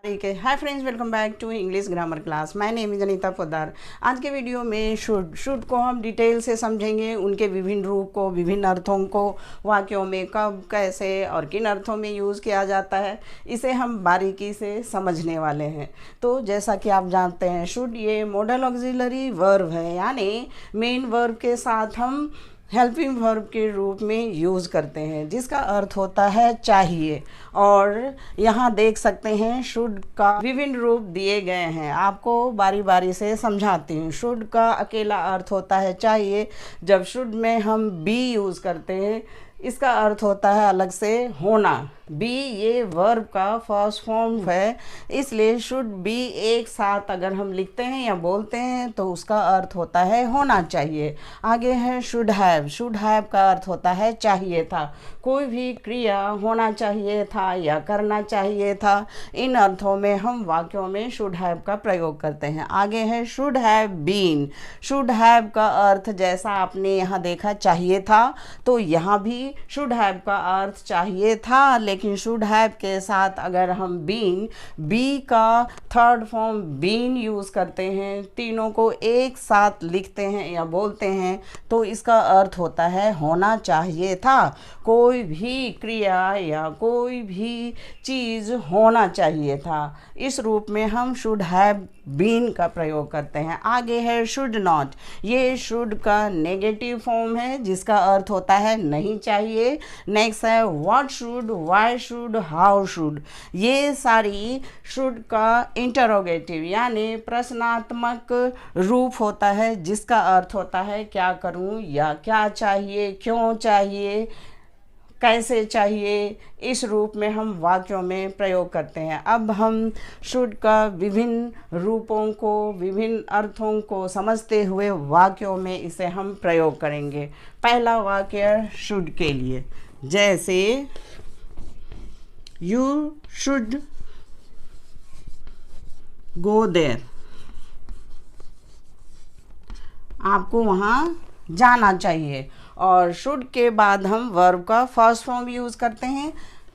ठीक है। Hi friends, welcome back to English grammar class. My name is Anita Poddar. आज के वीडियो में शुड को हम डिटेल से समझेंगे, उनके विभिन्न रूप को, विभिन्न अर्थों को, वाक्यों में कब, कैसे और किन अर्थों में यूज़ किया जाता है, इसे हम बारीकी से समझने वाले हैं। तो जैसा कि आप जानते हैं, शुड ये मॉडल ऑक्सिलरी वर्ब है, यानी मेन वर्ब के साथ हम हेल्पिंग वर्ब के रूप में यूज़ करते हैं, जिसका अर्थ होता है चाहिए। और यहाँ देख सकते हैं शुड का विभिन्न रूप दिए गए हैं। आपको बारी बारी से समझाती हूँ। शुड का अकेला अर्थ होता है चाहिए। जब शुड में हम बी यूज़ करते हैं, इसका अर्थ होता है अलग से होना। बी ये वर्ब का फर्स्ट फॉर्म है, इसलिए शुड बी एक साथ अगर हम लिखते हैं या बोलते हैं तो उसका अर्थ होता है होना चाहिए। आगे है शुड हैव। शुड हैव का अर्थ होता है चाहिए था। कोई भी क्रिया होना चाहिए था या करना चाहिए था, इन अर्थों में हम वाक्यों में शुड हैव का प्रयोग करते हैं। आगे है should have been. Should have का अर्थ जैसा आपने यहाँ देखा चाहिए था, तो यहाँ भी शुड हैव का अर्थ चाहिए था, लेकिन शुड हैव के साथ अगर हम बीन, बी का थर्ड फॉर्म बीन यूज़ करते हैं, तीनों को एक साथ लिखते हैं या बोलते हैं, तो इसका अर्थ होता है होना चाहिए था। कोई भी क्रिया या कोई भी चीज़ होना चाहिए था। इस रूप में हम शुड हैव बीन का प्रयोग करते हैं। आगे है शुड नॉट। ये शुड का नेगेटिव फॉर्म है, जिसका अर्थ होता है नहीं चाहिए। नेक्स्ट है what should, why should, how should. ये सारी शुड का इंटरोगेटिव यानी प्रश्नात्मक रूप होता है, जिसका अर्थ होता है क्या करूं या क्या चाहिए, क्यों चाहिए, कैसे चाहिए। इस रूप में हम वाक्यों में प्रयोग करते हैं। अब हम शुड का विभिन्न रूपों को, विभिन्न अर्थों को समझते हुए वाक्यों में इसे हम प्रयोग करेंगे। पहला वाक्य शुड के लिए, जैसे यू शुड गो देयर। आपको वहाँ जाना चाहिए। और शुड के बाद हम वर्ब का फर्स्ट फॉर्म यूज़ करते हैं,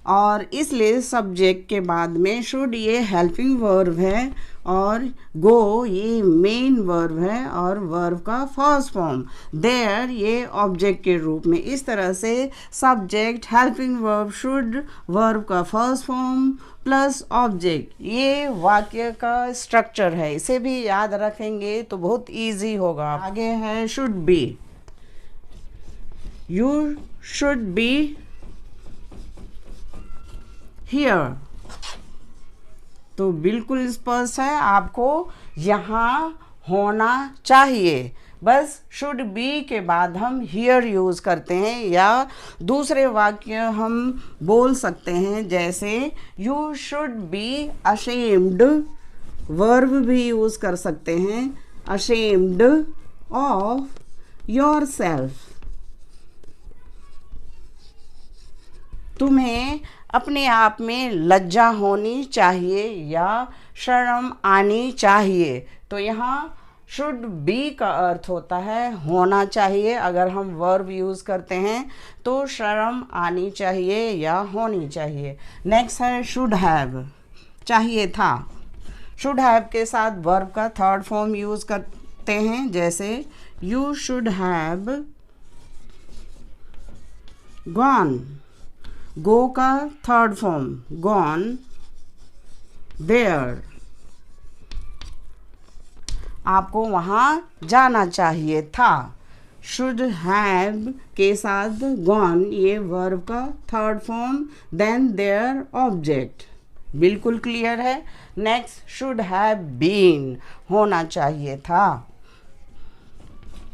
और इसलिए सब्जेक्ट के बाद में शुड ये हेल्पिंग वर्ब है और गो ये मेन वर्ब है और वर्ब का फर्स्ट फॉर्म। देयर ये ऑब्जेक्ट के रूप में। इस तरह से subject, helping verb, should, verb का फर्स्ट फॉर्म प्लस ऑब्जेक्ट, ये वाक्य का स्ट्रक्चर है। इसे भी याद रखेंगे तो बहुत ईजी होगा। आगे है should be. You should be here। तो बिल्कुल स्पष्ट है, आपको यहाँ होना चाहिए। बस शुड बी के बाद हम हियर यूज़ करते हैं, या दूसरे वाक्य हम बोल सकते हैं, जैसे you should be ashamed. Verb भी यूज़ कर सकते हैं, अशेम्ड ऑफ योर सेल्फ। तुम्हें अपने आप में लज्जा होनी चाहिए या शर्म आनी चाहिए। तो यहाँ शुड बी का अर्थ होता है होना चाहिए। अगर हम वर्ब यूज़ करते हैं तो शर्म आनी चाहिए या होनी चाहिए। नेक्स्ट है शुड हैव, चाहिए था। शुड हैव के साथ वर्ब का थर्ड फॉर्म यूज़ करते हैं, जैसे यू शुड हैव गॉन। गो का थर्ड फॉर्म गॉन देयर। आपको वहाँ जाना चाहिए था। शुड हैव के साथ गॉन ये वर्ब का third form, then their object. बिल्कुल क्लियर है। नेक्स्ट शुड हैव बीन, होना चाहिए था।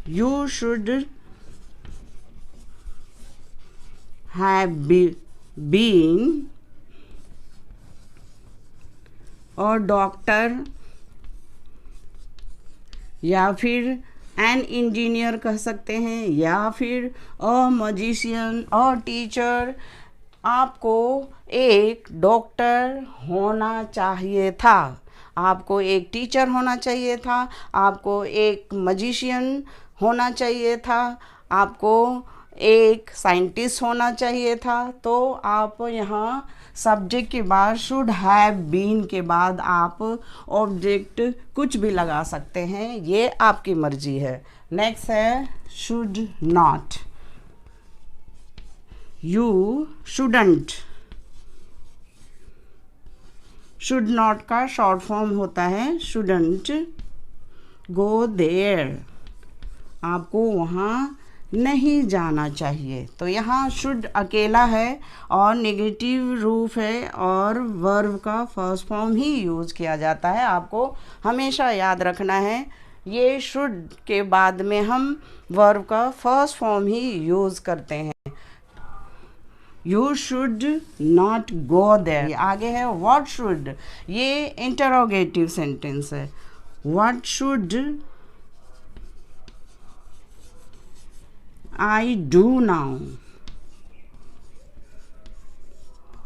यू शुड हैव बीन, और डॉक्टर या फिर एन इंजीनियर कह सकते हैं, या फिर अ मजिशियन और टीचर। आपको एक डॉक्टर होना चाहिए था, आपको एक टीचर होना चाहिए था, आपको एक मजिशियन होना चाहिए था, आपको एक साइंटिस्ट होना चाहिए था। तो आप यहाँ सब्जेक्ट के बाद शुड हैव बीन के बाद आप ऑब्जेक्ट कुछ भी लगा सकते हैं, ये आपकी मर्जी है। नेक्स्ट है should not, you shouldn't. Should not का शॉर्ट फॉर्म होता है शुडंट गो देयर, आपको वहाँ नहीं जाना चाहिए। तो यहाँ शुड अकेला है और नेगेटिव रूप है और वर्ब का फर्स्ट फॉर्म ही यूज़ किया जाता है, आपको हमेशा याद रखना है। ये शुड के बाद में हम वर्ब का फर्स्ट फॉर्म ही यूज़ करते हैं। You should not go there. आगे है व्हाट शुड, ये इंटरोगेटिव सेंटेंस है। What should I do now,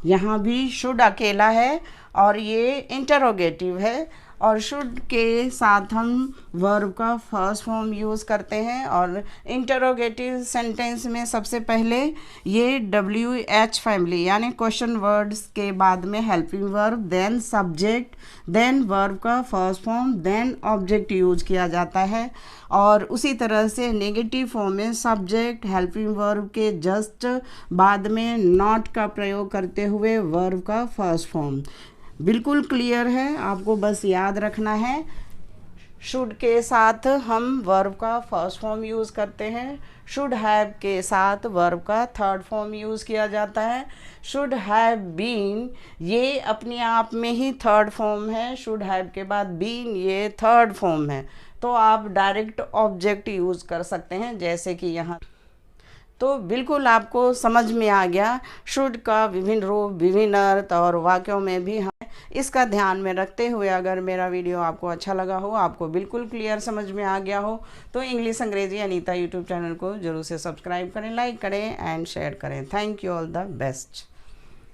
यहाँ भी शुड अकेला है और ये इंटरोगेटिव है और शुड के साथ हम वर्ब का फर्स्ट फॉर्म यूज़ करते हैं। और इंटरोगेटिव सेंटेंस में सबसे पहले ये WH फैमिली यानी क्वेश्चन वर्ड्स के बाद में helping verb, then subject, then verb का first form, then object use किया जाता है। और उसी तरह से नेगेटिव फॉर्म में सब्जेक्ट हेल्पिंग वर्ब के जस्ट बाद में नॉट का प्रयोग करते हुए वर्ब का फर्स्ट फॉर्म। बिल्कुल क्लियर है, आपको बस याद रखना है। शुड के साथ हम वर्ब का फर्स्ट फॉर्म यूज़ करते हैं, शुड हैव के साथ वर्ब का थर्ड फॉर्म यूज़ किया जाता है। शुड हैव बीन ये अपने आप में ही थर्ड फॉर्म है, शुड हैव के बाद बीन ये थर्ड फॉर्म है। तो आप डायरेक्ट ऑब्जेक्ट यूज़ कर सकते हैं जैसे कि यहाँ। तो बिल्कुल आपको समझ में आ गया शुड का विभिन्न रूप, विभिन्न अर्थ और वाक्यों में भी हम इसका ध्यान में रखते हुए अगर मेरा वीडियो आपको अच्छा लगा हो, आपको बिल्कुल क्लियर समझ में आ गया हो, तो इंग्लिश अंग्रेजी अनीता यूट्यूब चैनल को जरूर से सब्सक्राइब करें, लाइक करें एंड शेयर करें। Thank you, all the best.